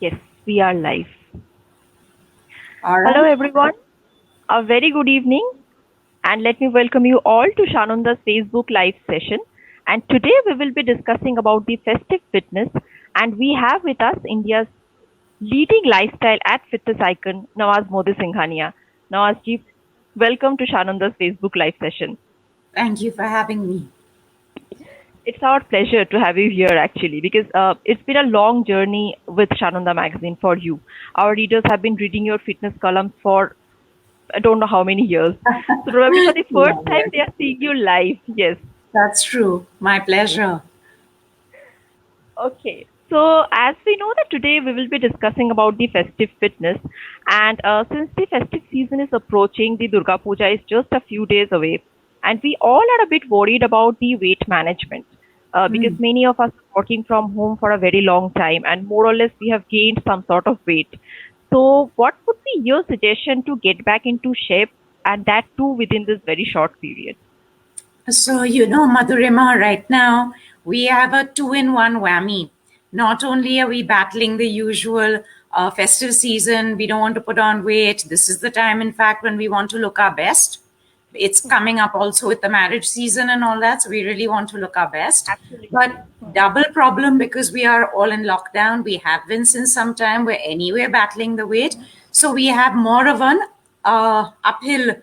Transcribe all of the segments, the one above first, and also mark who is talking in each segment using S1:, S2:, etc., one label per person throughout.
S1: Yes, we are live.
S2: All
S1: Hello,
S2: right.
S1: everyone. A very good evening, and let me welcome you all to Shanunda's Facebook Live session. And today we will be discussing about the festive fitness, and we have with us India's leading lifestyle and fitness icon, Nawaz Modi Singhania. Nawaz ji, welcome to Shanunda's Facebook Live session.
S2: Thank you for having me.
S1: It's our pleasure to have you here actually because it's been a long journey with Shanunda magazine for you. Our readers have been reading your fitness columns for I don't know how many years. So probably for the first
S2: Yeah,
S1: time
S2: yes,
S1: they are seeing you live. Yes.
S2: that's true. My pleasure.
S1: Okay. So as we know that today we will be discussing about the festive fitness, and since the festive season is approaching, the Durga Puja is just a few days away, and we all are a bit worried about the weight management because
S2: Hmm.
S1: many of us are working from home for a very long time, and more or less we have gained some sort of weight. So what would be your suggestion to get back into shape, and that too within this very short period?
S2: So, Madhurima, right now we have a two-in-one whammy. Not only are we battling the usual festive season, we don't want to put on weight. This is the time, in fact, when we want to look our best. It's coming up also with the marriage season and all that. So, we really want to look our best.
S1: Absolutely.
S2: But double problem because we are all in lockdown. We have been since some time. We're anyway battling the weight. So, we have more of an uphill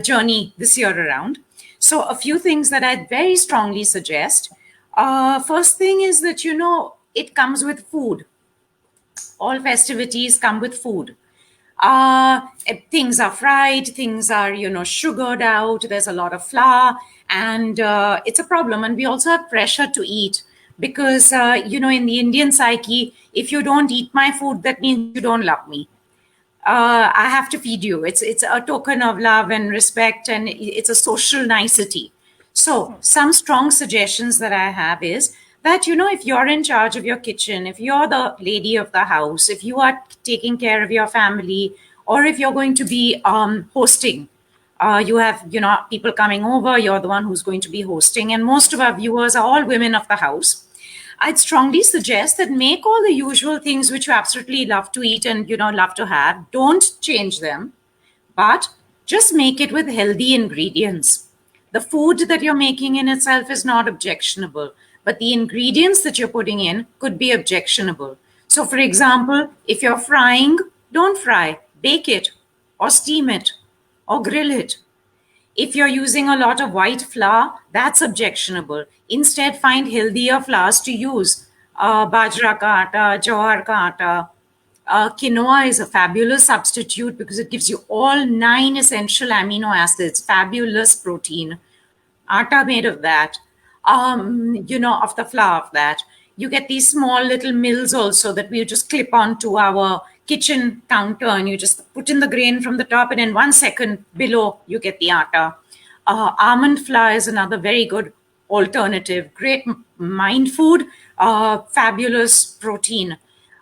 S2: journey this year around. So, a few things that I very strongly suggest. First thing is that, it comes with food. All festivities come with food. Things are fried, things are, sugared out, there's a lot of flour, and it's a problem. And we also have pressure to eat because, in the Indian psyche, if you don't eat my food, that means you don't love me. I have to feed you. It's a token of love and respect, and it's a social nicety. So, some strong suggestions that I have is that if you're in charge of your kitchen, if you're the lady of the house, if you are taking care of your family, or if you're going to be hosting, you have people coming over. You're the one who's going to be hosting, and most of our viewers are all women of the house. I'd strongly suggest that make all the usual things which you absolutely love to eat and love to have. Don't change them, but just make it with healthy ingredients. The food that you're making in itself is not objectionable, but the ingredients that you're putting in could be objectionable. So, for example, if you're frying, don't fry, bake it, or steam it, or grill it. If you're using a lot of white flour, that's objectionable. Instead, find healthier flours to use. Bajra ka atta, jawar ka atta. Quinoa is a fabulous substitute because it gives you all 9 essential amino acids, fabulous protein, atta made of that, of the flour of that. You get these small little mills also that we just clip onto our kitchen counter, and you just put in the grain from the top, and in 1 second below, you get the atta. Almond flour is another very good alternative. Great mind food, fabulous protein.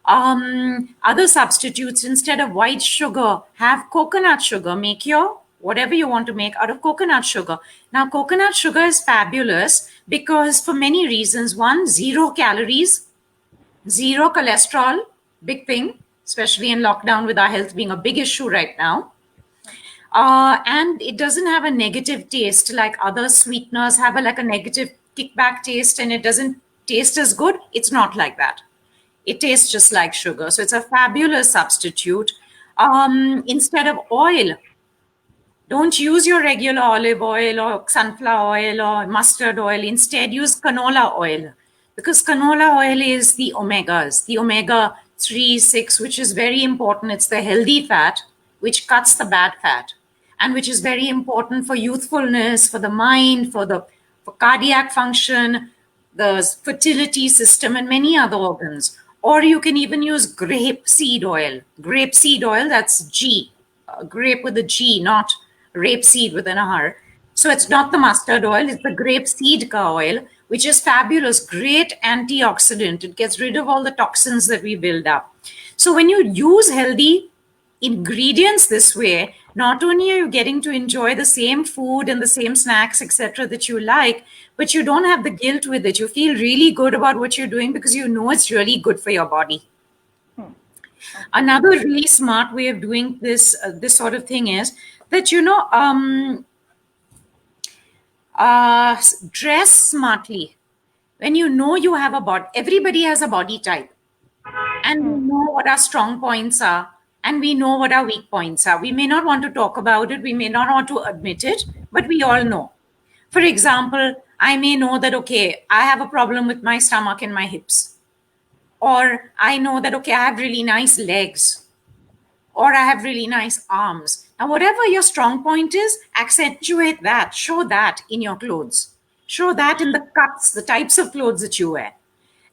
S2: Other substitutes, instead of white sugar, have coconut sugar. Make your whatever you want to make out of coconut sugar. Now, coconut sugar is fabulous because for many reasons. One, 0 calories, zero cholesterol, big thing, especially in lockdown with our health being a big issue right now. And it doesn't have a negative taste like other sweeteners have like a negative kickback taste, and it doesn't taste as good. It's not like that. It tastes just like sugar. So it's a fabulous substitute. Instead of oil, don't use your regular olive oil or sunflower oil or mustard oil. Instead, use canola oil because canola oil is the omegas, the omega 3, 6, which is very important. It's the healthy fat which cuts the bad fat and which is very important for youthfulness, for the mind, for cardiac function, the fertility system, and many other organs. Or you can even use grape seed oil. Grape seed oil, that's G, grape with a G, not rapeseed with an R. So it's not the mustard oil, it's the grape seed ka oil, which is fabulous, great antioxidant. It gets rid of all the toxins that we build up. So when you use healthy ingredients this way, not only are you getting to enjoy the same food and the same snacks, etc., that you like, but you don't have the guilt with it. You feel really good about what you're doing because you know it's really good for your body.
S1: Okay.
S2: Another really smart way of doing this sort of thing is that dress smartly. When you know you have a body, everybody has a body type, and we
S1: Hmm.
S2: know what our strong points are, and we know what our weak points are. We may not want to talk about it, we may not want to admit it, but we all know. For example, I may know that, okay, I have a problem with my stomach and my hips. Or I know that, okay, I have really nice legs, or I have really nice arms. Now, whatever your strong point is, accentuate that, show that in your clothes, show that in the cuts, the types of clothes that you wear,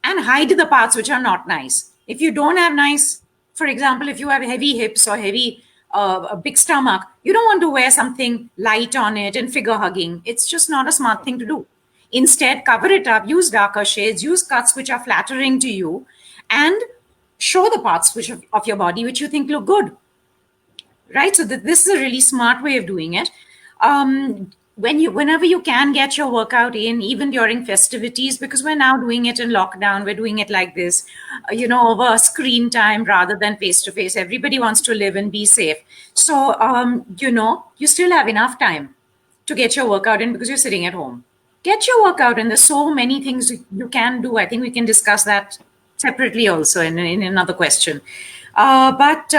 S2: and hide the parts which are not nice. If you don't have nice, for example, if you have heavy hips or heavy, a big stomach, you don't want to wear something light on it and figure hugging. It's just not a smart thing to do. Instead, cover it up, use darker shades, use cuts which are flattering to you, and show the parts of your body which you think look good, right? So this is a really smart way of doing it. Whenever you can get your workout in, even during festivities, because we're now doing it in lockdown, we're doing it like this, over a screen time rather than face to face. Everybody wants to live and be safe. So you still have enough time to get your workout in because you're sitting at home. Get your workout in. There's so many things you can do. I think we can discuss that separately also in another question. But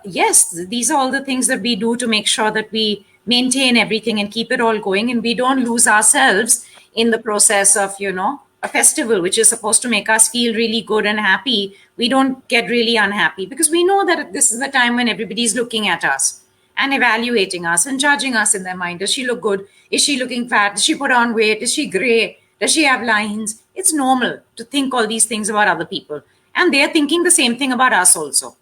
S2: yes, these are all the things that we do to make sure that we maintain everything and keep it all going, and we don't lose ourselves in the process of, a festival, which is supposed to make us feel really good and happy. We don't get really unhappy because we know that this is the time when everybody's looking at us and evaluating us and judging us in their mind. Does she look good? Is she looking fat? Does she put on weight? Is she gray? Does she have lines? It's normal to think all these things about other people. And they're thinking the same thing about us also.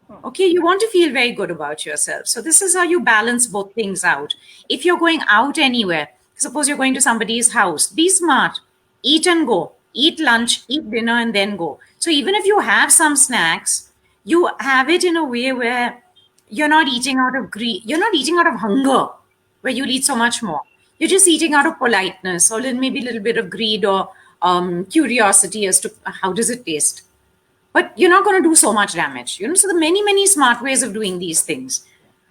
S1: Hmm.
S2: Okay, you want to feel very good about yourself. So, this is how you balance both things out. If you're going out anywhere, suppose you're going to somebody's house, be smart, eat and go, eat lunch, eat dinner, and then go. So, even if you have some snacks, you have it in a way where you're not eating out of greed, you're not eating out of hunger, where you'll eat so much more. You're just eating out of politeness or maybe a little bit of greed or curiosity as to how does it taste, but you're not going to do so much damage. So the many smart ways of doing these things.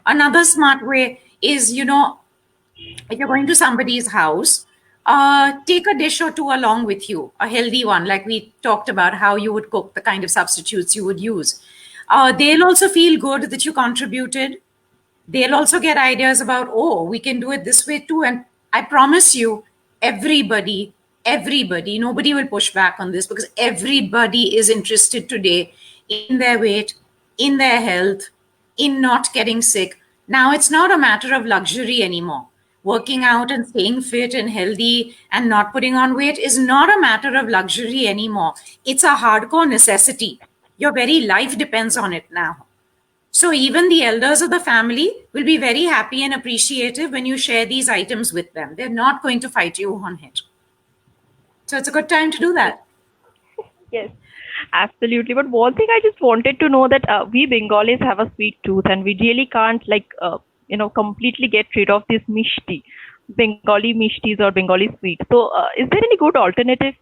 S2: Another smart way is, if you're going to somebody's house, take a dish or two along with you, a healthy one, like we talked about how you would cook, the kind of substitutes you would use. They'll also feel good that you contributed. They'll also get ideas about, oh, we can do it this way too. And I promise you, everybody, nobody will push back on this because everybody is interested today in their weight, in their health, in not getting sick. Now, it's not a matter of luxury anymore. Working out and staying fit and healthy and not putting on weight is not a matter of luxury anymore. It's a hardcore necessity. Your very life depends on it now. So even the elders of the family will be very happy and appreciative when you share these items with them. They're not going to fight you on it. So it's a good time to do
S1: Yes.
S2: that.
S1: Yes, absolutely. But one thing I just wanted to know that we Bengalis have a sweet tooth, and we really can't completely get rid of this mishti, Bengali mishtis or Bengali sweet. So, is there any good alternative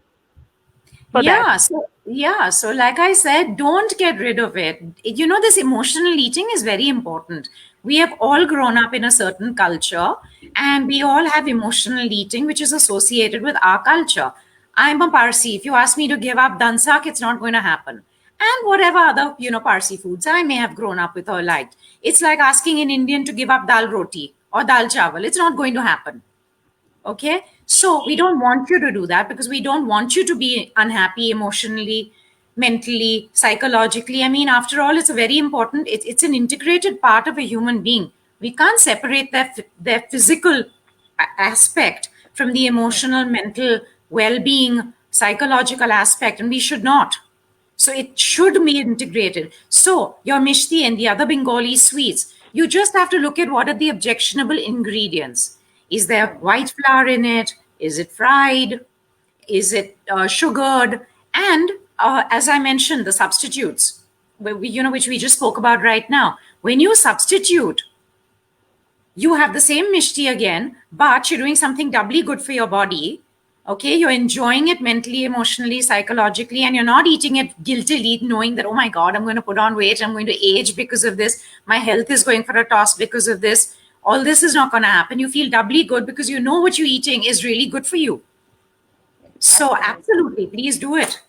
S1: for that?
S2: So like I said, don't get rid of it. This emotional eating is very important. We have all grown up in a certain culture, and we all have emotional eating which is associated with our culture. I'm a Parsi. If you ask me to give up dansak, it's not going to happen. And whatever other, Parsi foods I may have grown up with or liked. It's like asking an Indian to give up dal roti or dal chawal. It's not going to happen. Okay, so we don't want you to do that because we don't want you to be unhappy emotionally, mentally, psychologically. I mean, after all, it's a very important, it's an integrated part of a human being. We can't separate their physical aspect from the emotional, mental well-being, psychological aspect, and we should not. So it should be integrated. So your mishti and the other Bengali sweets, you just have to look at what are the objectionable ingredients. Is there
S1: Hmm.
S2: white flour in it? Is it fried? Is it sugared? And as I mentioned, the substitutes, which we just spoke about right now. When you substitute, you have the same mishti again, but you're doing something doubly good for your body. Okay, you're enjoying it mentally, emotionally, psychologically, and you're not eating it guiltily, knowing that, oh my God, I'm going to put on weight, I'm going to age because of this, my health is going for a toss because of this. All this is not going to happen. You feel doubly good because you know what you're eating is really good for you. So,
S1: Absolutely.
S2: absolutely, please do it.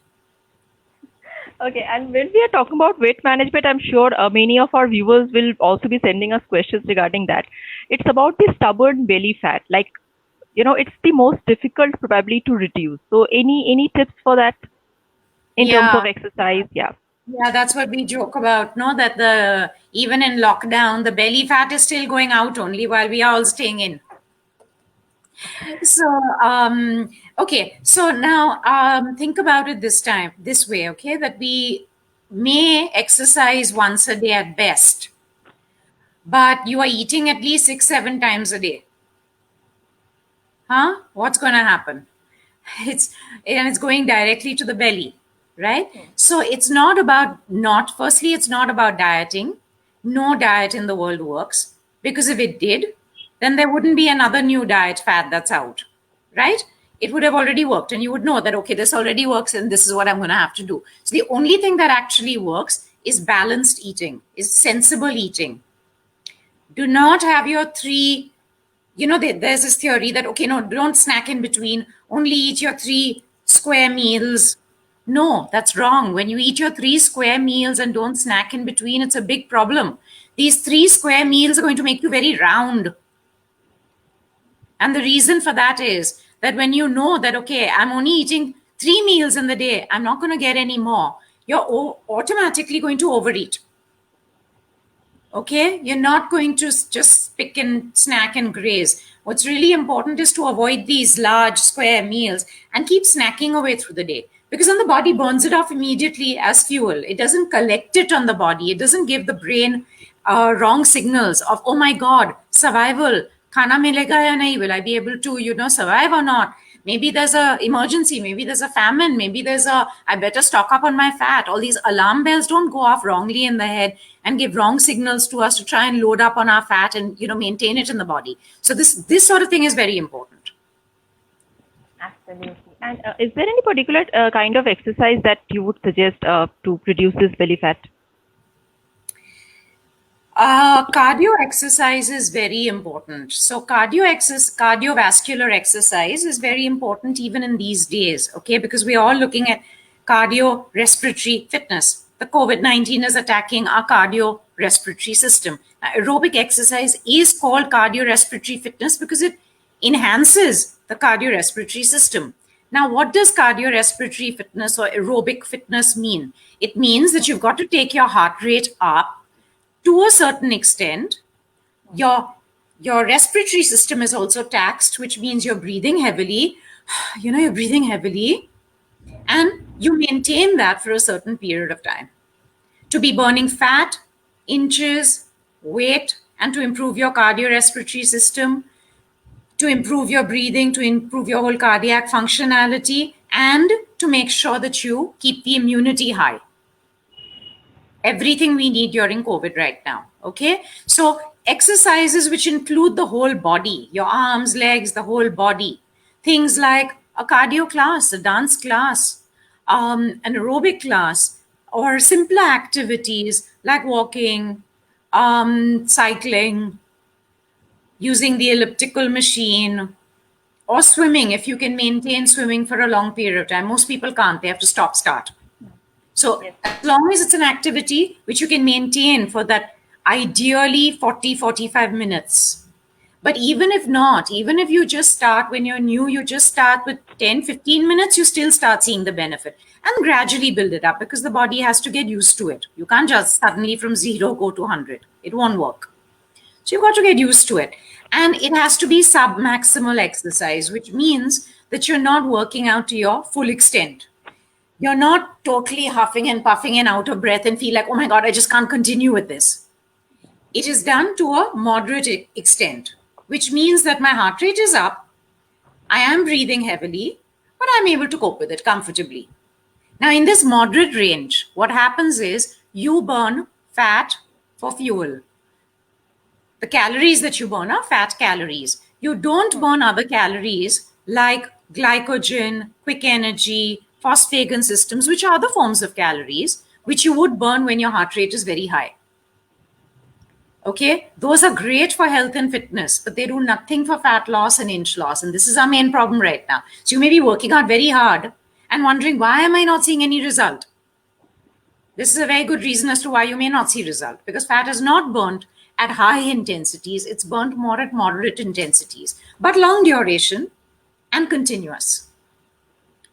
S1: Okay, and when we are talking about weight management, I'm sure many of our viewers will also be sending us questions regarding that. It's about the stubborn belly fat. Like, it's the most difficult probably to reduce. So, any tips for that in terms
S2: Yeah,
S1: of exercise? Yeah.
S2: yeah, that's what we joke about, no? That the even in lockdown, the belly fat is still going out only while we are all staying in. So, okay. So now, think about it this way, okay? That we may exercise once a day at best, but you are eating at least 6, 7 times a day. Huh? What's going to happen? It's and it's going directly to the belly, right?
S1: Hmm.
S2: So it's not about not. Firstly, it's not about dieting. No diet in the world works, because if it did, then there wouldn't be another new diet fad that's out, right? It would have already worked, and you would know that, okay, this already works and this is what I'm going to have to do. So the only thing that actually works is balanced eating, is sensible eating. Do not have your three, there's this theory that, okay, no, don't snack in between, only eat your 3 square meals. No, that's wrong. When you eat your 3 square meals and don't snack in between, it's a big problem. These 3 square meals are going to make you very round. And the reason for that is that when you know that, okay, I'm only eating 3 meals in the day, I'm not going to get any more, you're automatically going to overeat. Okay, you're not going to just pick and snack and graze. What's really important is to avoid these large square meals and keep snacking away through the day, because then the body burns it off immediately as fuel. It doesn't collect it on the body, it doesn't give the brain wrong signals of, oh my God, survival, khana milega ya nahi, will I be able to survive or not? Maybe there's a emergency, maybe there's a famine, maybe there's a, I better stock up on my fat. All these alarm bells don't go off wrongly in the head and give wrong signals to us to try and load up on our fat and maintain it in the body. So this sort of thing is very important.
S1: Absolutely. And is there any particular kind of exercise that you would suggest to reduce this belly fat?
S2: Cardio exercise is very important. So cardiovascular exercise is very important even in these days, okay? Because we are all looking at cardiorespiratory fitness. The COVID-19 is attacking our cardiorespiratory system. Now, aerobic exercise is called cardiorespiratory fitness because it enhances the cardiorespiratory system. Now, what does cardiorespiratory fitness or aerobic fitness mean? It means that you've got to take your heart rate up to a certain extent. Your respiratory system is also taxed, which means you're breathing heavily. You're breathing heavily, and you maintain that for a certain period of time to be burning fat, inches, weight, and to improve your cardiorespiratory system, to improve your breathing, to improve your whole cardiac functionality, and to make sure that you keep the immunity high. Everything we need during COVID right now. Okay. So, exercises which include the whole body, your arms, legs, the whole body. Things like a cardio class, a dance class, an aerobic class, or simpler activities like walking, cycling, using the elliptical machine, or swimming if you can maintain swimming for a long period of time. Most people can't, they have to stop start. So
S1: Yes.
S2: as long as it's an activity which you can maintain for that ideally 40, 45 minutes. But even if not, even if you just start when you're new, you just start with 10, 15 minutes, you still start seeing the benefit and gradually build it up, because the body has to get used to it. You can't just suddenly from zero go to 100. It won't work. So you've got to get used to it. And it has to be sub-maximal exercise, which means that you're not working out to your full extent. You're not totally huffing and puffing and out of breath and feel like, oh my God, I just can't continue with this. It is done to a moderate extent, which means that my heart rate is up, I am breathing heavily, but I'm able to cope with it comfortably. Now, in this moderate range, what happens is you burn fat for fuel. The calories that you burn are fat calories. You don't burn other calories like glycogen, quick energy, phosphagen systems, which are other forms of calories, which you would burn when your heart rate is very high. Okay, those are great for health and fitness, but they do nothing for fat loss and inch loss. And this is our main problem right now. So you may be working out very hard and wondering, why am I not seeing any result? This is a very good reason as to why you may not see result, because fat is not burnt at high intensities. It's burnt more at moderate intensities, but long duration and continuous.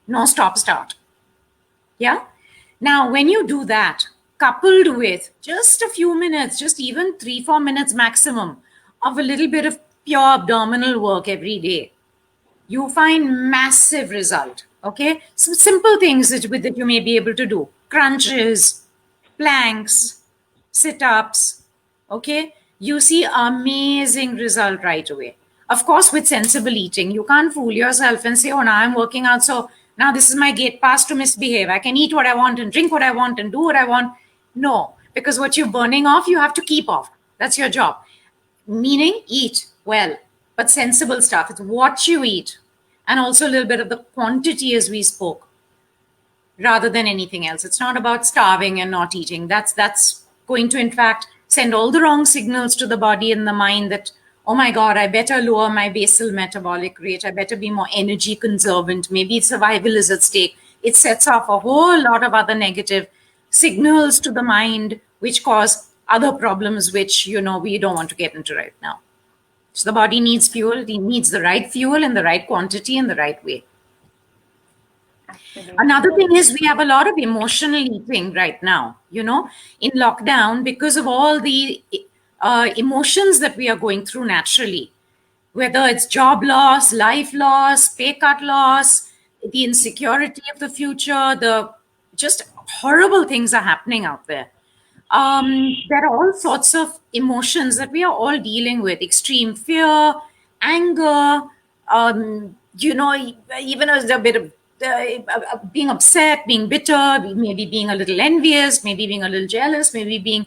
S2: No stop start. Yeah. Now, when you do that, coupled with just a few minutes, just even 3-4 minutes maximum of a little bit of pure abdominal work every day, you find massive result. Okay. Some simple things that you may be able to do: crunches, planks, sit-ups. Okay. You see amazing result right away. Of course, with sensible eating, you can't fool yourself and say, oh, now I'm working out, so now this is my gate pass to misbehave. I can eat what I want and drink what I want and do what I want. No, because what you're burning off, you have to keep off. That's your job. Meaning, eat well, but sensible stuff. It's what you eat, and also a little bit of the quantity, as we spoke, rather than anything else. It's not about starving and not eating. That's going to, in fact, send all the wrong signals to the body and the mind that, oh my God, I better lower my basal metabolic rate. I better be more energy conservant. Maybe survival is at stake. It sets off a whole lot of other negative signals to the mind, which cause other problems, which, we don't want to get into right now. So the body needs fuel. It needs the right fuel in the right quantity and the right way.
S1: Absolutely.
S2: Another thing is, we have a lot of emotional eating right now, in lockdown, because of all the emotions that we are going through naturally, whether it's job loss, life loss, pay cut loss, the insecurity of the future, the just horrible things are happening out there. There are all sorts of emotions that we are all dealing with: extreme fear, anger, even a bit of being upset, being bitter, maybe being a little envious, maybe being a little jealous, maybe being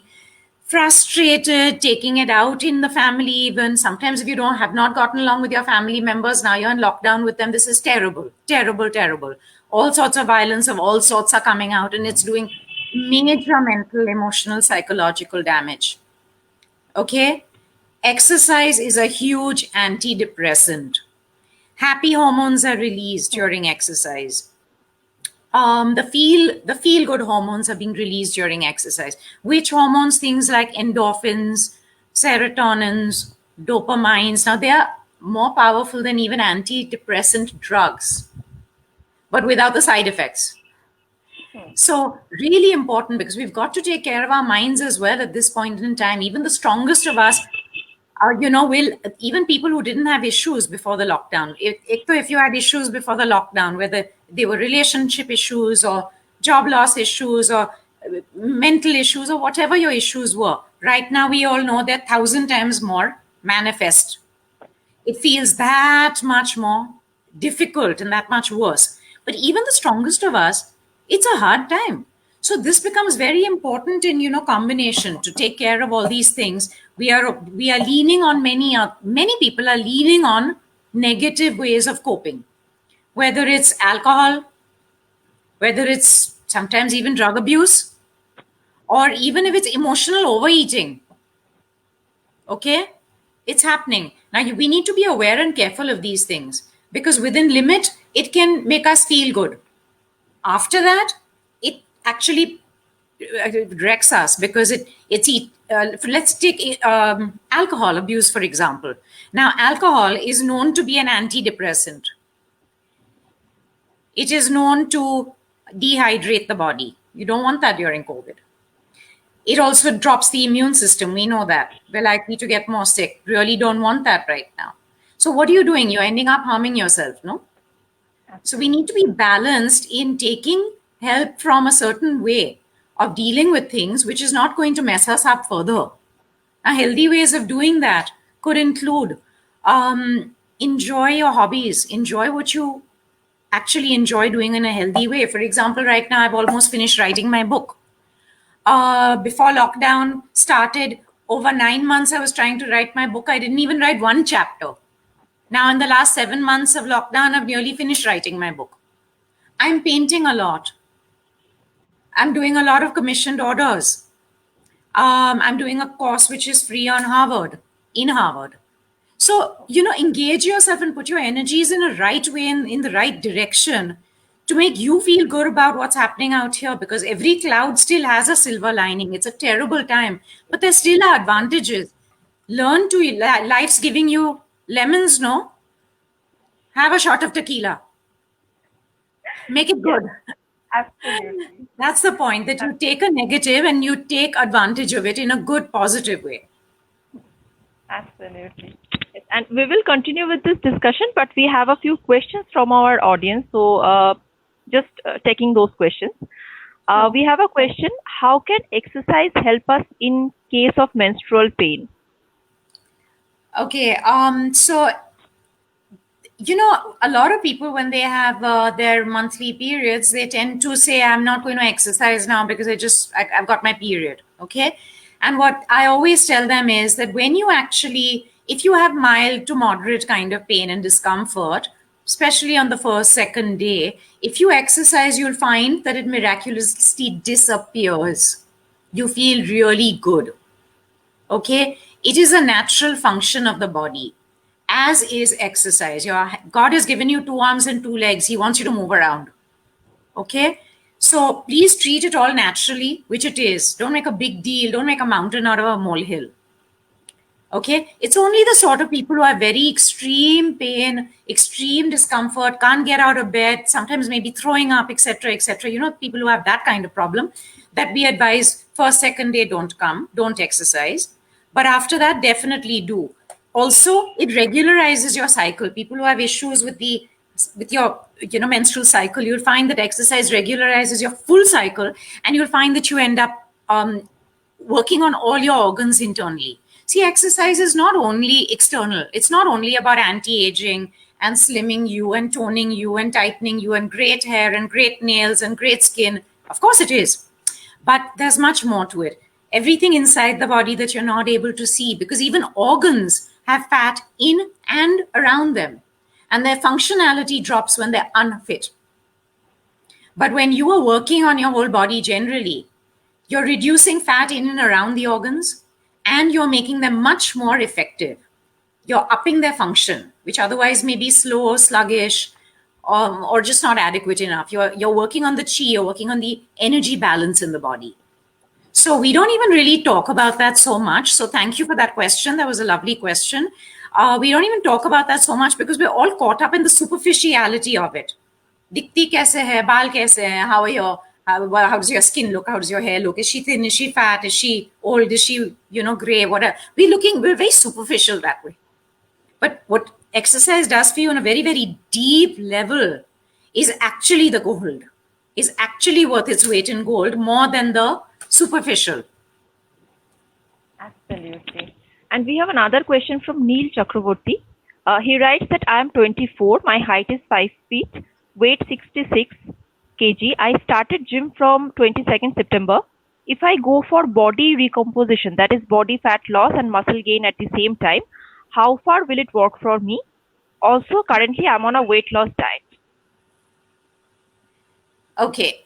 S2: frustrated, taking it out in the family. Even sometimes, if you have not gotten along with your family members, now you're in lockdown with them. This is terrible, terrible, terrible. All sorts of violence of all sorts are coming out, and it's doing major mental, emotional, psychological damage. Okay, exercise is a huge antidepressant. Happy hormones are released during exercise. The feel good hormones are being released during exercise. Which hormones? Things like endorphins, serotonins, dopamines. Now, they are more powerful than even antidepressant drugs, but without the side effects. So really important, because we've got to take care of our minds as well at this point in time. Even the strongest of us will, even people who didn't have issues before the lockdown, if you had issues before the lockdown, whether they were relationship issues or job loss issues or mental issues or whatever your issues were, right now we all know they're 1,000 times more manifest. It feels that much more difficult and that much worse. But even the strongest of us, it's a hard time. So this becomes very important in combination to take care of all these things. We are leaning on many people are leaning on negative ways of coping, whether it's alcohol, whether it's sometimes even drug abuse, or even if it's emotional overeating. Okay, it's happening. Now we need to be aware and careful of these things, because within limit it can make us feel good. After that, it actually wrecks us, because let's take alcohol abuse, for example. Now, alcohol is known to be an antidepressant. It is known to dehydrate the body. You don't want that during COVID. It also drops the immune system. We know that. We're likely to get more sick. Really don't want that right now. So what are you doing? You're ending up harming yourself, no? So we need to be balanced in taking help from a certain way of dealing with things, which is not going to mess us up further. Now, healthy ways of doing that could include enjoy your hobbies, enjoy what you actually enjoy doing in a healthy way. For example, right now I've almost finished writing my book. Before lockdown started, over 9 months I was trying to write my book. I didn't even write one chapter. Now, in the last 7 months of lockdown, I've nearly finished writing my book. I'm painting a lot. I'm doing a lot of commissioned orders. I'm doing a course which is free on Harvard, in Harvard. So, engage yourself and put your energies in a right way, in the right direction to make you feel good about what's happening out here, because every cloud still has a silver lining. It's a terrible time, but there still are advantages. Learn to, life's giving you lemons, no? Have a shot of tequila. Make it
S1: Yes,
S2: good.
S1: absolutely.
S2: That's the point, that you take a negative and you take advantage of it in a good, positive way.
S1: Absolutely. Yes. And we will continue with this discussion, but we have a few questions from our audience. So, just taking those questions. We have a question. How can exercise help us in case of menstrual pain?
S2: Okay, so a lot of people, when they have their monthly periods, they tend to say, I'm not going to exercise now because I've got my period. Okay. And what I always tell them is that when you actually, if you have mild to moderate kind of pain and discomfort, especially on the first, second day, if you exercise, you'll find that it miraculously disappears. You feel really good. Okay, it is a natural function of the body, as is exercise. Your God has given you 2 arms and 2 legs. He wants you to move around. Okay, so please treat it all naturally, which it is. Don't make a big deal. Don't make a mountain out of a molehill. Okay, it's only the sort of people who have very extreme pain, extreme discomfort, can't get out of bed, sometimes maybe throwing up, etc., etc. People who have that kind of problem, that we advise first, second day don't come, don't exercise. But after that, definitely do. Also, it regularizes your cycle. People who have issues with your menstrual cycle, you'll find that exercise regularizes your full cycle, and you'll find that you end up working on all your organs internally. See, exercise is not only external, it's not only about anti aging and slimming you and toning you and tightening you and great hair and great nails and great skin. Of course, it is. But there's much more to it. Everything inside the body that you're not able to see, because even organs have fat in and around them, and their functionality drops when they're unfit. But when you are working on your whole body generally, you're reducing fat in and around the organs, and you're making them much more effective. You're upping their function, which otherwise may be slow, sluggish, or just not adequate enough. You're working on the chi, you're working on the energy balance in the body. So we don't even really talk about that so much. So thank you for that question. That was a lovely question. We don't even talk about that so much because we're all caught up in the superficiality of it. Dikti kaise hai, baal kaise hai, how does your skin look? How does your hair look? Is she thin? Is she fat? Is she old? Is she, gray? Whatever. We're very superficial that way. But what exercise does for you on a very, very deep level is actually the gold, is actually worth its weight in gold more than the superficial.
S1: Absolutely. And we have another question from Neil Chakravorty. He writes that I am 24, my height is 5 feet, weight 66 kg. I started gym from 22nd September. If I go for body recomposition, that is body fat loss and muscle gain at the same time, how far will it work for me? Also, currently I'm on a weight loss diet.
S2: Okay.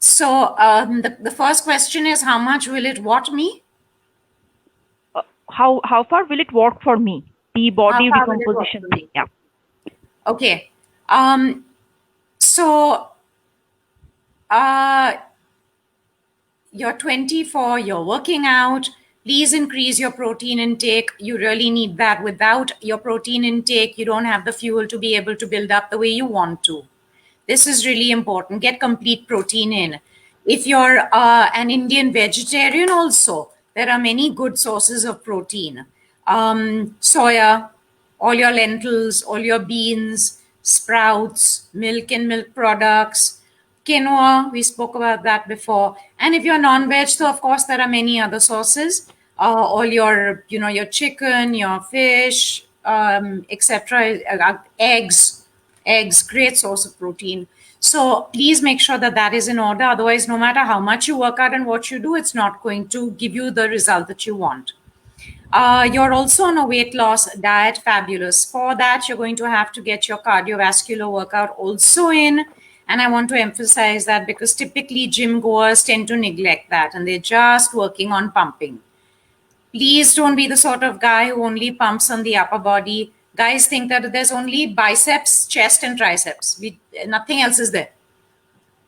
S2: So the first question is, how much will it what me?
S1: How far will it work for me? The
S2: How
S1: body
S2: far will it work
S1: recomposition
S2: for
S1: thing.
S2: me?
S1: Yeah.
S2: Okay. So you're 24, you're working out. Please increase your protein intake. You really need that. Without your protein intake, you don't have the fuel to be able to build up the way you want to. This is really important. Get complete protein in. If you're an Indian vegetarian, also, there are many good sources of protein. Soya, all your lentils, all your beans, sprouts, milk and milk products, quinoa, we spoke about that before. And if you're non-veg, so of course there are many other sources. All your, your chicken, your fish, etc. Eggs, great source of protein. So please make sure that that is in order. Otherwise, no matter how much you work out and what you do, it's not going to give you the result that you want. You're also on a weight loss diet, fabulous. For that, you're going to have to get your cardiovascular workout also in. And I want to emphasize that because typically gym goers tend to neglect that and they're just working on pumping. Please don't be the sort of guy who only pumps on the upper body. Guys think that there's only biceps, chest, and triceps. Nothing else is there.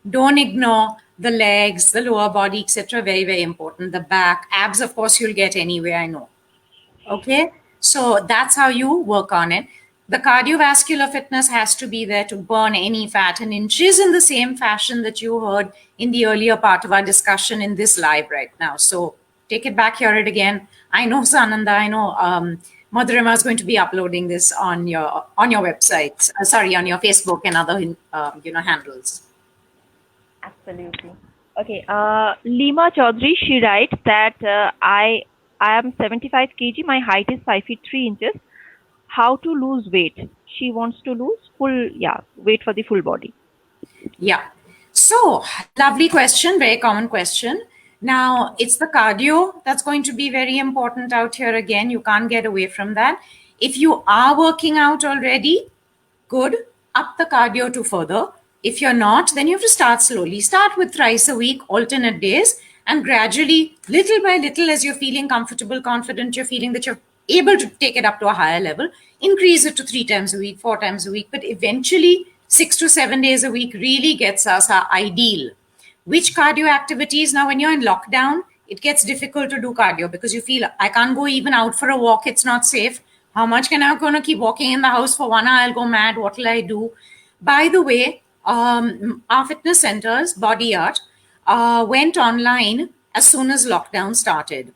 S2: Don't ignore the legs, the lower body, etc. Very, very important. The back, abs, of course, you'll get anyway, I know. Okay, so that's how you work on it. The cardiovascular fitness has to be there to burn any fat and inches in the same fashion that you heard in the earlier part of our discussion in this live right now. So take it back, hear it again. I know Sananda, I know Madhurima is going to be uploading this on your website. On your Facebook and other handles.
S1: Absolutely. Okay. Lima Chaudhary, she writes that I am 75 kg. My height is 5 feet 3 inches. How to lose weight? She wants to lose weight for the full body.
S2: Yeah. So, lovely question, very common question. Now, it's the cardio that's going to be very important out here again. You can't get away from that. If you are working out already, good, up the cardio to further. If you're not, then you have to start slowly. Start with thrice a week, alternate days, and gradually, little by little, as you're feeling comfortable, confident, you're feeling that you're able to take it up to a higher level, increase it to 3 times a week, 4 times a week. But eventually, 6 to 7 days a week really gets us our ideal. Which cardio activities? Now, when you're in lockdown, it gets difficult to do cardio because you feel I can't go even out for a walk. It's not safe. How much can I going to keep walking in the house for 1 hour? I'll go mad. What will I do? By the way, our fitness centers, Body Art, went online as soon as lockdown started.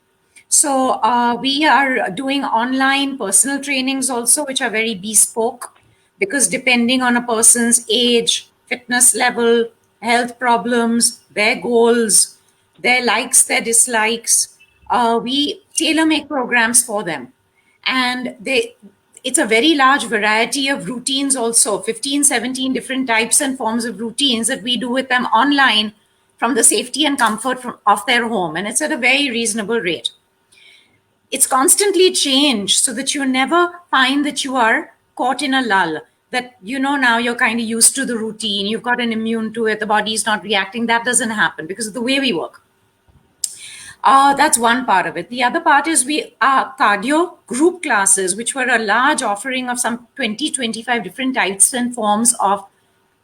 S2: So we are doing online personal trainings also, which are very bespoke because depending on a person's age, fitness level, health problems, their goals, their likes, their dislikes, we tailor make programs for them. And it's a very large variety of routines also, 15, 17 different types and forms of routines that we do with them online from the safety and comfort of their home. And it's at a very reasonable rate. It's constantly changed so that you never find that you are caught in a lull, that now you're kind of used to the routine, you've gotten immune to it, the body is not reacting. That doesn't happen because of the way we work. That's one part of it. The other part is we cardio group classes, which were a large offering of some 20-25 different types and forms of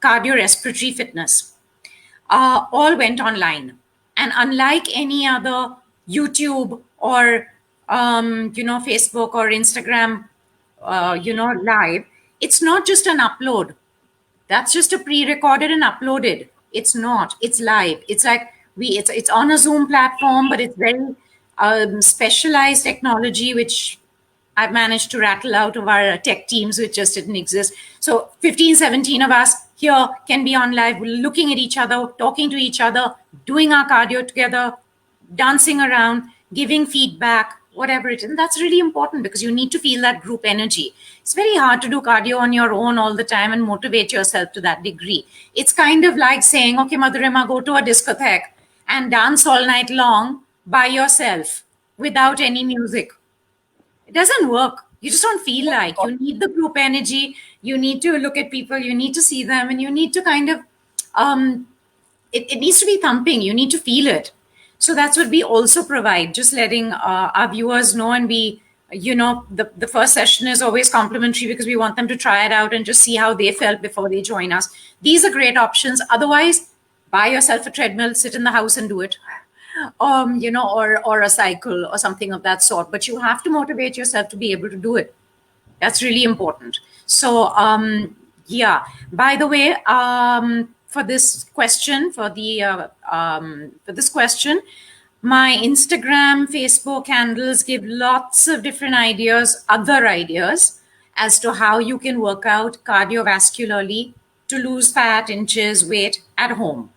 S2: cardiorespiratory fitness. All went online. And unlike any other YouTube or Facebook or Instagram, live, it's not just an upload. That's just a pre-recorded and uploaded. It's not. It's live. It's like it's on a Zoom platform, but it's very specialized technology, which I've managed to rattle out of our tech teams, which just didn't exist. So 15, 17 of us here can be on live, looking at each other, talking to each other, doing our cardio together, dancing around, giving feedback, whatever it is. And that's really important because you need to feel that group energy. It's very hard to do cardio on your own all the time and motivate yourself to that degree. It's kind of like saying, okay, Madhurima, go to a discotheque and dance all night long by yourself without any music. It doesn't work. You just don't feel like. You need the group energy. You need to look at people. You need to see them, and you need to kind of it needs to be thumping. You need to feel it. So that's what we also provide, just letting our viewers know. And we, the first session is always complimentary because we want them to try it out and just see how they felt before they join us. These are great options. Otherwise, buy yourself a treadmill, sit in the house and do it. Or a cycle or something of that sort. But you have to motivate yourself to be able to do it. That's really important. So, by the way, for this question, my Instagram, Facebook handles give lots of different other ideas as to how you can work out cardiovascularly to lose fat, inches, weight at home.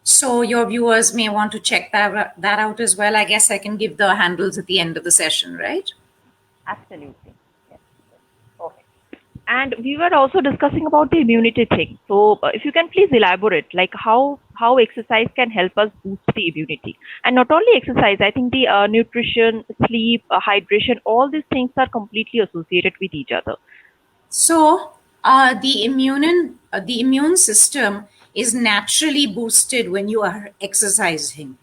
S2: So your viewers may want to check that out as well. I guess I can give the handles at the end of the session, right?
S1: Absolutely. Yes. Okay. And we were also discussing about the immunity thing. So, if you can please elaborate, like how exercise can help us boost the immunity, and not only exercise. I think the nutrition, sleep, hydration, all these things are completely associated with each other.
S2: So the immune system is naturally boosted when you are exercising.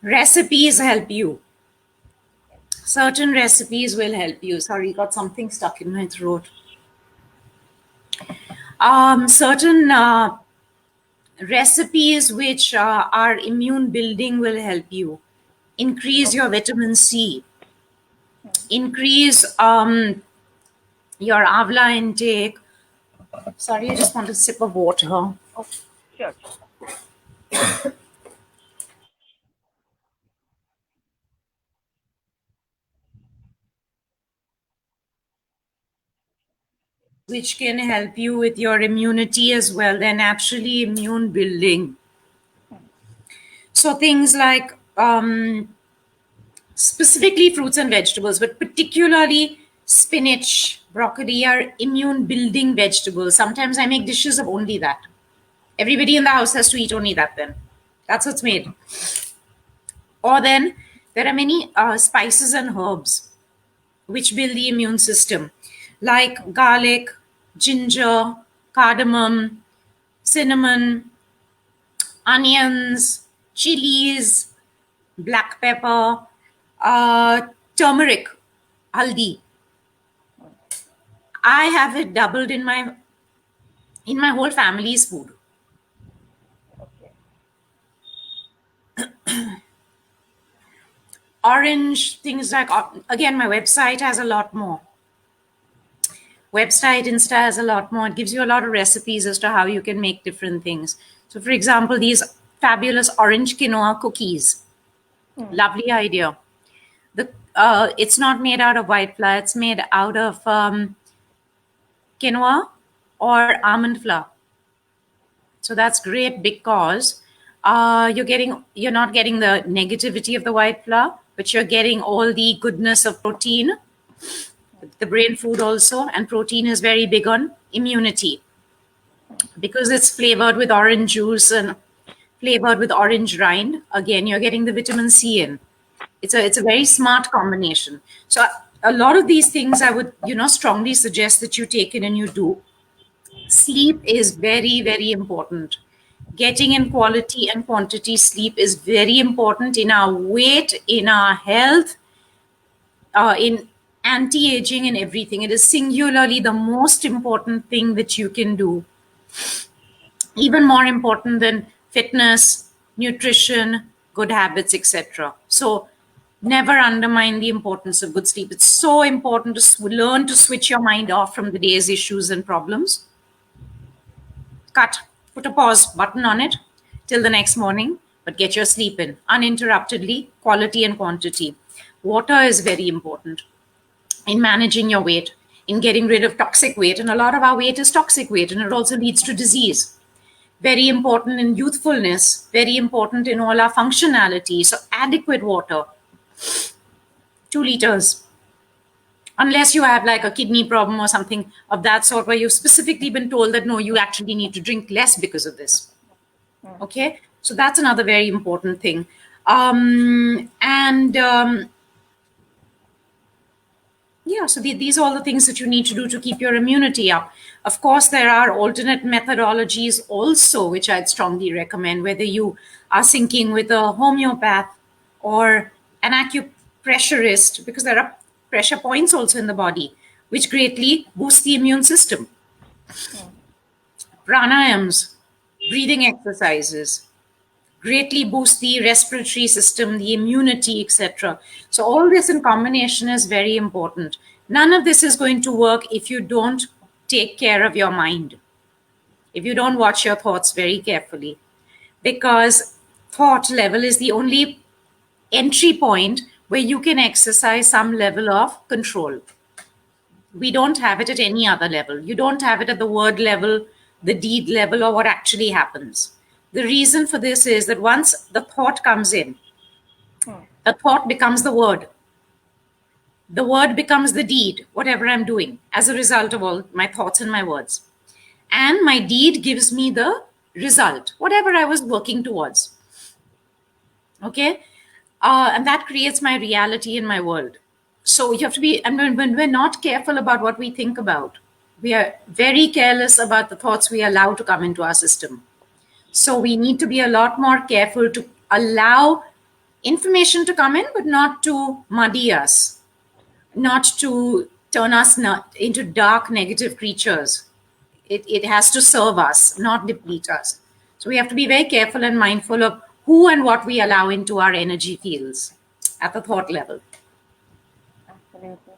S2: Recipes help you. Certain recipes will help you. Sorry, got something stuck in my throat. Certain recipes which are immune building will help you. Increase your
S1: Okay.
S2: vitamin C. Increase your avla intake. Sorry, I just want a sip of water.
S1: Okay. Sure.
S2: Which can help you with your immunity as well. They're naturally immune building. So things like specifically fruits and vegetables, but particularly spinach, broccoli are immune building vegetables. Sometimes I make dishes of only that. Everybody in the house has to eat only that then. That's what's made. Or then there are many spices and herbs which build the immune system, like garlic, ginger, cardamom, cinnamon, onions, chilies, black pepper, turmeric, haldi. I have it doubled in my whole family's food.
S1: Okay.
S2: Orange, things like, again, my website has a lot more. Website, Insta has a lot more. It gives you a lot of recipes as to how you can make different things. So, for example, these fabulous orange quinoa cookies.
S1: Hmm.
S2: Lovely idea. It's not made out of white flour. It's made out of quinoa or almond flour. So that's great because you're not getting the negativity of the white flour, but you're getting all the goodness of protein, the brain food also, and protein is very big on immunity because it's flavored with orange juice and flavored with orange rind. Again, you're getting the vitamin C in. It's a very smart combination. So a lot of these things I would strongly suggest that you take in and you do. Sleep is very, very important. Getting in quality and quantity sleep is very important in our weight, in our health, in anti-aging and everything. It is singularly the most important thing that you can do, even more important than fitness, nutrition, good habits, etc. So never undermine the importance of good sleep. It's so important to learn to switch your mind off from the day's issues and problems. Cut, put a pause button on it till the next morning, but get your sleep in uninterruptedly, quality and quantity. Water is very important in managing your weight, in getting rid of toxic weight. And a lot of our weight is toxic weight, and it also leads to disease. Very important in youthfulness, very important in all our functionality. So, adequate water, 2 liters. Unless you have like a kidney problem or something of that sort, where you've specifically been told that no, you actually need to drink less because of this.
S1: Hmm.
S2: Okay, so that's another very important thing. And Yeah, so these are all the things that you need to do to keep your immunity up. Of course, there are alternate methodologies also, which I'd strongly recommend, whether you are syncing with a homeopath or an acupressurist, because there are pressure points also in the body, which greatly boost the immune system.
S1: Hmm.
S2: Pranayams, breathing exercises, greatly boost the respiratory system, the immunity, etc. So, all this in combination is very important. None of this is going to work if you don't take care of your mind, if you don't watch your thoughts very carefully, because thought level is the only entry point where you can exercise some level of control. We don't have it at any other level. You don't have it at the word level, the deed level, or what actually happens. The reason for this is that once the thought comes in,
S1: Hmm.
S2: the thought becomes the word. the word becomes the deed, whatever I'm doing, as a result of all my thoughts and my words. And my deed gives me the result, whatever I was working towards. Okay. And that creates my reality in my world. So you have to be, and when we're not careful about what we think about, we are very careless about the thoughts we allow to come into our system. So we need to be a lot more careful to allow information to come in, but not to muddy us, not to turn us into dark, negative creatures. It has to serve us, not deplete us. So we have to be very careful and mindful of who and what we allow into our energy fields at the thought level.
S1: Absolutely.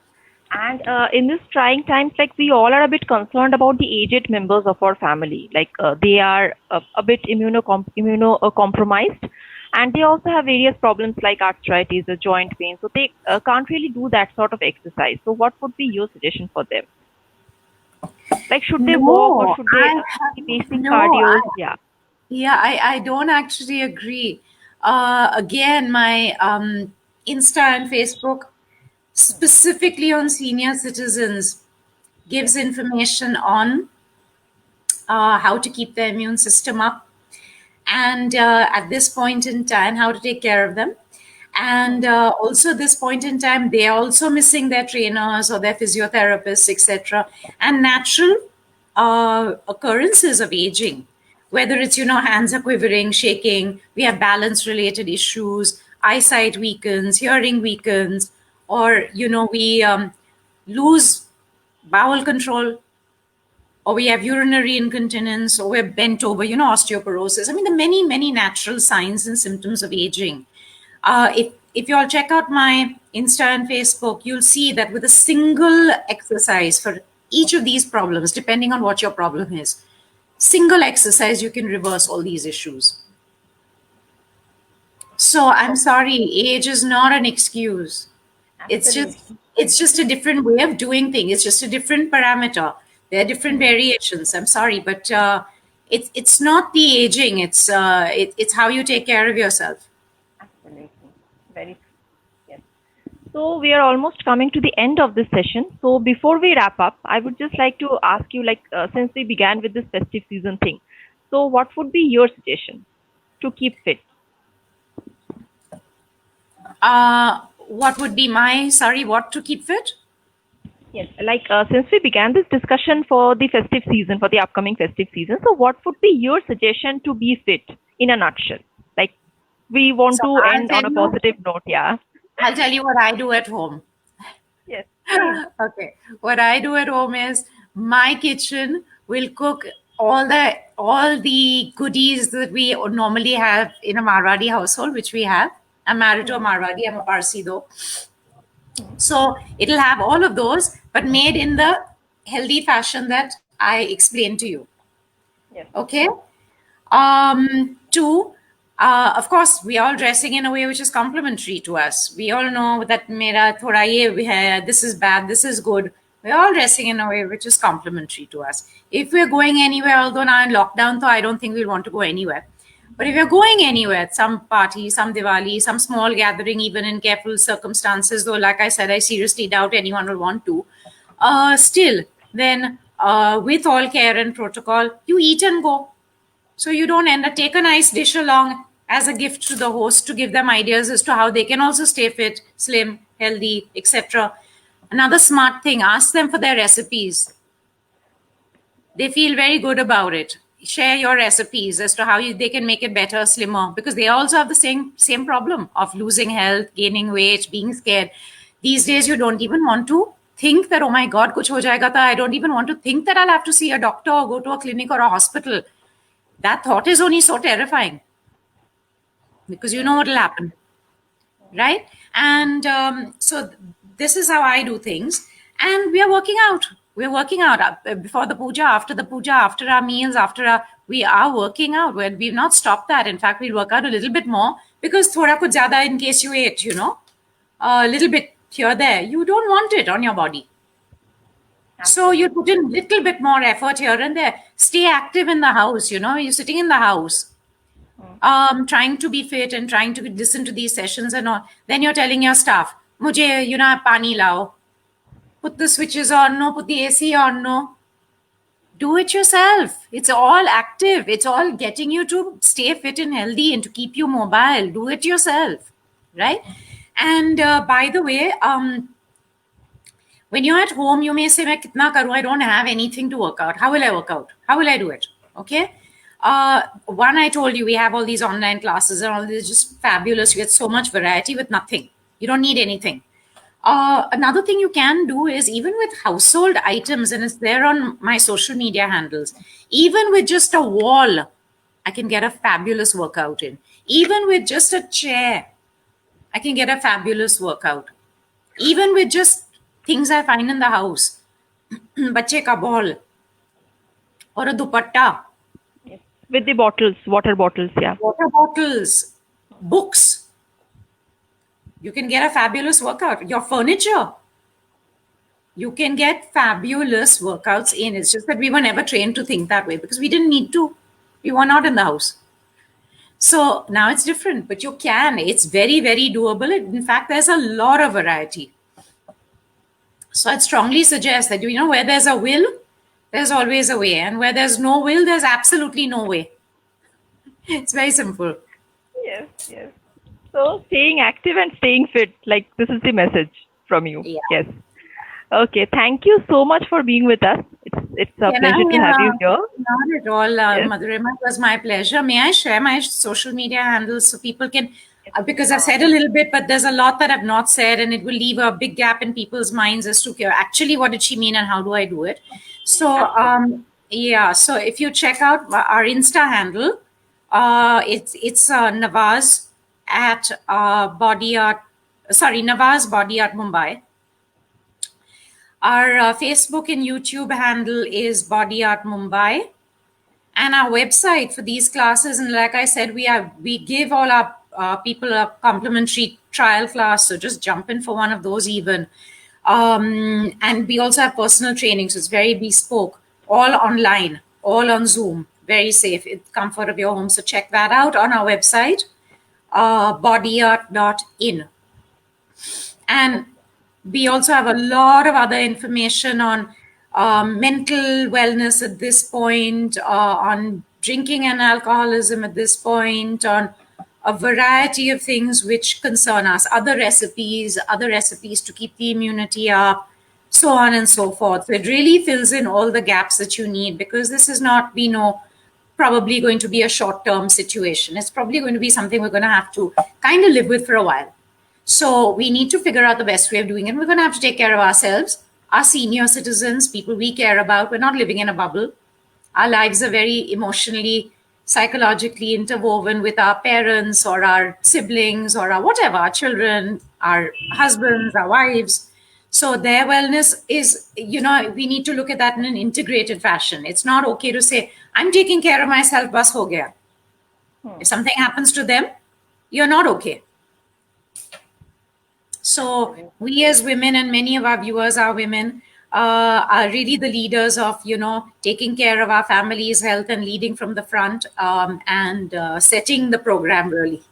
S1: And in this trying times, like we all are a bit concerned about the aged members of our family. Like they are a bit immunocompromised, and they also have various problems like arthritis or joint pain. So they can't really do that sort of exercise. So what would be your suggestion for them? Like should they walk or
S2: No,
S1: should they be pacing
S2: no,
S1: cardio? Yeah.
S2: yeah, I don't actually agree. Again, my Insta and Facebook, specifically on senior citizens, gives information on how to keep their immune system up, and at this point in time, how to take care of them. And also, this point in time, they are also missing their trainers or their physiotherapists, etc. And natural occurrences of aging, whether it's, hands are quivering, shaking, we have balance related issues, eyesight weakens, hearing weakens, or, we lose bowel control, or we have urinary incontinence, or we're bent over, osteoporosis. I mean, the many, many natural signs and symptoms of aging. If you all check out my Insta and Facebook, you'll see that with a single exercise for each of these problems, depending on what your problem is, single exercise, you can reverse all these issues. So I'm sorry, age is not an excuse. It's just
S1: Absolutely.
S2: it's just a different way of doing things. It's just a different parameter. There are different variations. I'm sorry, but it's not the aging. It's how you take care of yourself.
S1: Absolutely. Very true. Yes. So we are almost coming to the end of this session. So before we wrap up, I would just like to ask you, like, since we began with this festive season thing, so what would be your suggestion to keep fit?
S2: What would be my sorry? What to keep fit?
S1: Yes, like since we began this discussion for the festive season, for the upcoming festive season, so what would be your suggestion to be fit in a nutshell? Like we want
S2: So
S1: to end on a positive note, yeah.
S2: I'll tell you what I do at home.
S1: Yes, please.
S2: Okay. What I do at home is my kitchen will cook all the goodies that we normally have in a Marwadi household, which we have. I'm married to a Marwadi. I'm a Parsi though. So it'll have all of those, but made in the healthy fashion that I explained to you.
S1: Yes.
S2: Okay. Two, of course, we are all dressing in a way which is complementary to us. We all know that mera thoda ye hai, this is bad, this is good. We're all dressing in a way which is complementary to us. If we're going anywhere, although now in lockdown, so I don't think we'll want to go anywhere. But if you're going anywhere, some party, some Diwali, some small gathering, even in careful circumstances, though, like I said, I seriously doubt anyone will want to, still, then with all care and protocol, you eat and go. So you don't end up take a nice dish along as a gift to the host to give them ideas as to how they can also stay fit, slim, healthy, etc. Another smart thing, ask them for their recipes. They feel very good about it. Share your recipes as to how they can make it better, slimmer, because they also have the same problem of losing health, gaining weight, being scared. These days, you don't even want to think that, oh my God, kuch ho jayega tha. I don't even want to think that I'll have to see a doctor or go to a clinic or a hospital. That thought is only so terrifying because you know what will happen, right? And so this is how I do things. And we are working out. We're working out before the puja, after our meals, we are working out. We've not stopped that. In fact, we'll work out a little bit more because thoda kuch zyada in case you ate, a little bit here, there. You don't want it on your body. So you put in a little bit more effort here and there. Stay active in the house, you're sitting in the house, trying to be fit and trying to listen to these sessions and all. Then you're telling your staff, mujhe, pani lao. Put the switches on, no. Put the AC on, no. Do it yourself. It's all active. It's all getting you to stay fit and healthy and to keep you mobile. Do it yourself, right? And by the way, when you're at home, you may say, "Main kitna karu? I don't have anything to work out. How will I work out? How will I do it?" Okay. One, I told you we have all these online classes and all this, just fabulous. You get so much variety with nothing. You don't need anything. Another thing you can do is even with household items, and it's there on my social media handles, even with just a wall, I can get a fabulous workout in. Even with just a chair, I can get a fabulous workout. Even with just things I find in the house, bacche ka ball or a dupatta,
S1: Yes. With the bottles, water bottles, yeah.
S2: water bottles, books, you can get a fabulous workout. Your furniture, you can get fabulous workouts in. It's just that we were never trained to think that way because we didn't need to. We were not in the house. So now it's different, but you can. It's very, very doable. In fact, there's a lot of variety. So I'd strongly suggest that, where there's a will, there's always a way. And where there's no will, there's absolutely no way. It's very simple.
S1: Yes, yes. So staying active and staying fit, like this is the message from you.
S2: Yeah.
S1: Yes. Okay. Thank you so much for being with us. It's a
S2: Can I,
S1: pleasure to have you here.
S2: not at all,
S1: Yes.
S2: Madhurima, it was my pleasure. May I share my social media handles so people can, because I've said a little bit, but there's a lot that I've not said, and it will leave a big gap in people's minds as to actually what did she mean and how do I do it. So, yeah, so if you check out our Insta handle, it's Nawaz at Body Art, sorry, Nawaz Body Art Mumbai. Our Facebook and YouTube handle is Body Art Mumbai, and our website for these classes. And like I said, we give all our people a complimentary trial class, so just jump in for one of those even. And we also have personal training, so it's very bespoke, all online, all on Zoom, very safe, in comfort of your home. So check that out on our website, bodyart.in. And we also have a lot of other information on mental wellness at this point, on drinking and alcoholism at this point, on a variety of things which concern us, other recipes to keep the immunity up, so on and so forth. So it really fills in all the gaps that you need, because this is not, we know, probably going to be a short-term situation. It's probably going to be something we're going to have to kind of live with for a while. So we need to figure out the best way of doing it. We're going to have to take care of ourselves, our senior citizens, people we care about. We're not living in a bubble. Our lives are very emotionally, psychologically interwoven with our parents or our siblings or our whatever, our children, our husbands, our wives. So their wellness is, we need to look at that in an integrated fashion. It's not okay to say, I'm taking care of myself, bas ho gaya. If something happens to them, you're not okay. So we as women, and many of our viewers are women, are really the leaders of, taking care of our family's health and leading from the front, and setting the program really.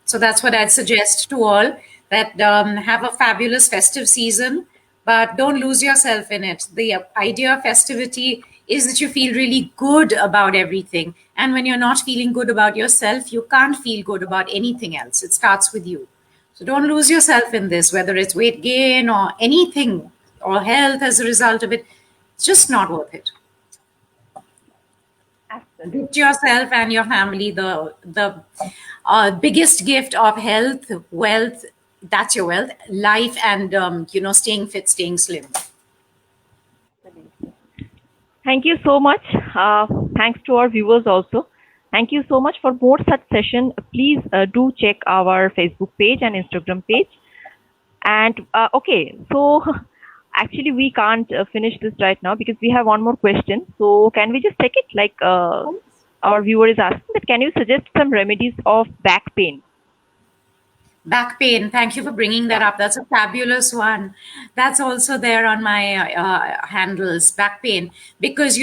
S2: So that's what I'd suggest to all, that have a fabulous festive season, but don't lose yourself in it. The idea of festivity is that you feel really good about everything. And when you're not feeling good about yourself, you can't feel good about anything else. It starts with you. So don't lose yourself in this, whether it's weight gain or anything or health as a result of it. It's just not worth it.
S1: Absolutely.
S2: Gift yourself and your family the biggest gift of health, wealth. That's your wealth, life, and staying fit, staying slim.
S1: Thank you so much. Thanks to our viewers also. Thank you so much. For more such session, please do check our Facebook page and Instagram page. And okay, so actually we can't finish this right now because we have one more question. So can we just take it? Like our viewer is asking that, can you suggest some remedies of back pain?
S2: Back pain. Thank you for bringing that up. That's a fabulous one. That's also there on my handles, back pain. Because,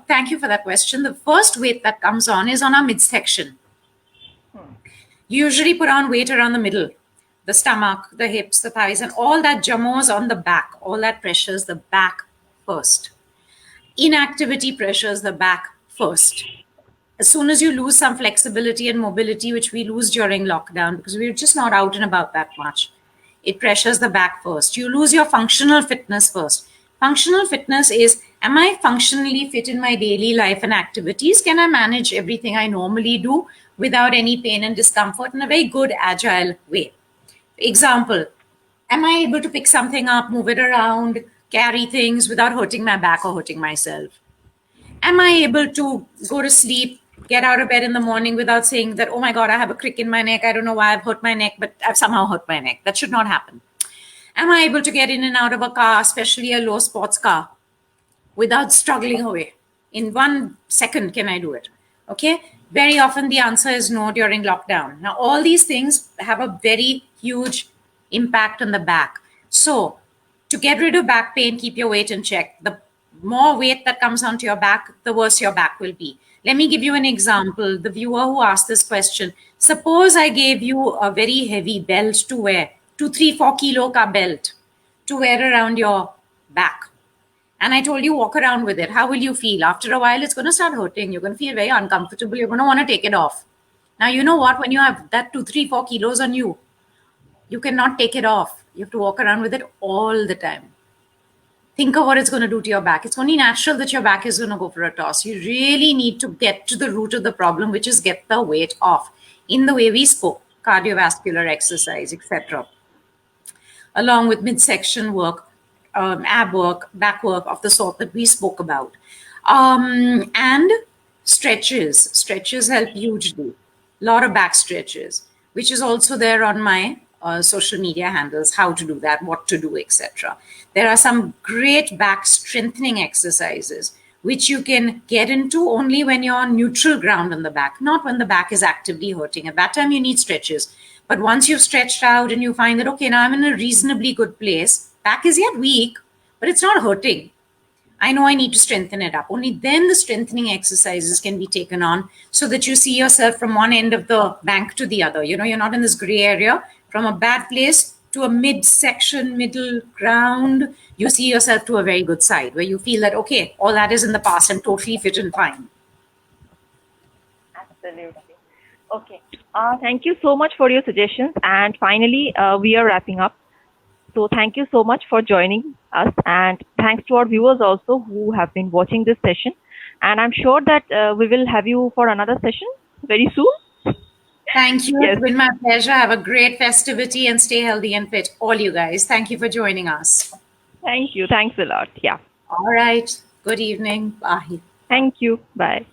S2: thank you for that question. The first weight that comes on is on our midsection. You usually put on weight around the middle. the stomach, the hips, the thighs, and all that jummos on the back. All that pressures the back first. Inactivity pressures the back first. As soon as you lose some flexibility and mobility, which we lose during lockdown because we're just not out and about that much, it pressures the back first. You lose your functional fitness first. Functional fitness is, am I functionally fit in my daily life and activities? Can I manage everything I normally do without any pain and discomfort in a very good, agile way? Example, am I able to pick something up, move it around, carry things without hurting my back or hurting myself? Am I able to go to sleep, get out of bed in the morning without saying that, oh my God, I have a crick in my neck. I don't know why I've hurt my neck, but I've somehow hurt my neck. That should not happen. Am I able to get in and out of a car, especially a low sports car, without struggling away? In 1 second, can I do it? Okay. Very often the answer is no during lockdown. Now, all these things have a very huge impact on the back. So, to get rid of back pain, keep your weight in check. The more weight that comes onto your back, the worse your back will be. Let me give you an example. The viewer who asked this question, suppose I gave you a very heavy belt to wear, 2, 3, 4 kilo ka belt to wear around your back. And I told you walk around with it. How will you feel? After a while, it's going to start hurting. You're going to feel very uncomfortable. You're going to want to take it off. Now, you know what? When you have that 2, 3, 4 kilos on you, you cannot take it off. You have to walk around with it all the time. Think of what it's going to do to your back. It's only natural that your back is going to go for a toss. You really need to get to the root of the problem, which is get the weight off in the way we spoke, cardiovascular exercise, etc. Along with midsection work, ab work, back work of the sort that we spoke about. And stretches. Stretches help hugely. A lot of back stretches, which is also there on my social media handles, how to do that, what to do, etc. There are some great back strengthening exercises which you can get into only when you're on neutral ground on the back, not when the back is actively hurting. At that time, you need stretches. But once you've stretched out and you find that, okay, now I'm in a reasonably good place, back is yet weak, but it's not hurting. I know I need to strengthen it up. Only then the strengthening exercises can be taken on so that you see yourself from one end of the bank to the other. You know, you're not in this gray area. From a bad place to a midsection, middle ground, you see yourself to a very good side where you feel that, okay, all that is in the past. I'm totally fit and fine.
S1: Absolutely. Okay. Thank you so much for your suggestions. And finally, we are wrapping up. So thank you so much for joining us. And thanks to our viewers also who have been watching this session. And I'm sure that we will have you for another session very soon.
S2: Thank you.
S1: Yes.
S2: It's been my pleasure. Have a great festivity and stay healthy and fit, all you guys. Thank you for joining us.
S1: Thank you. Thanks a lot. Yeah.
S2: All right. Good evening. Bye.
S1: Thank you. Bye.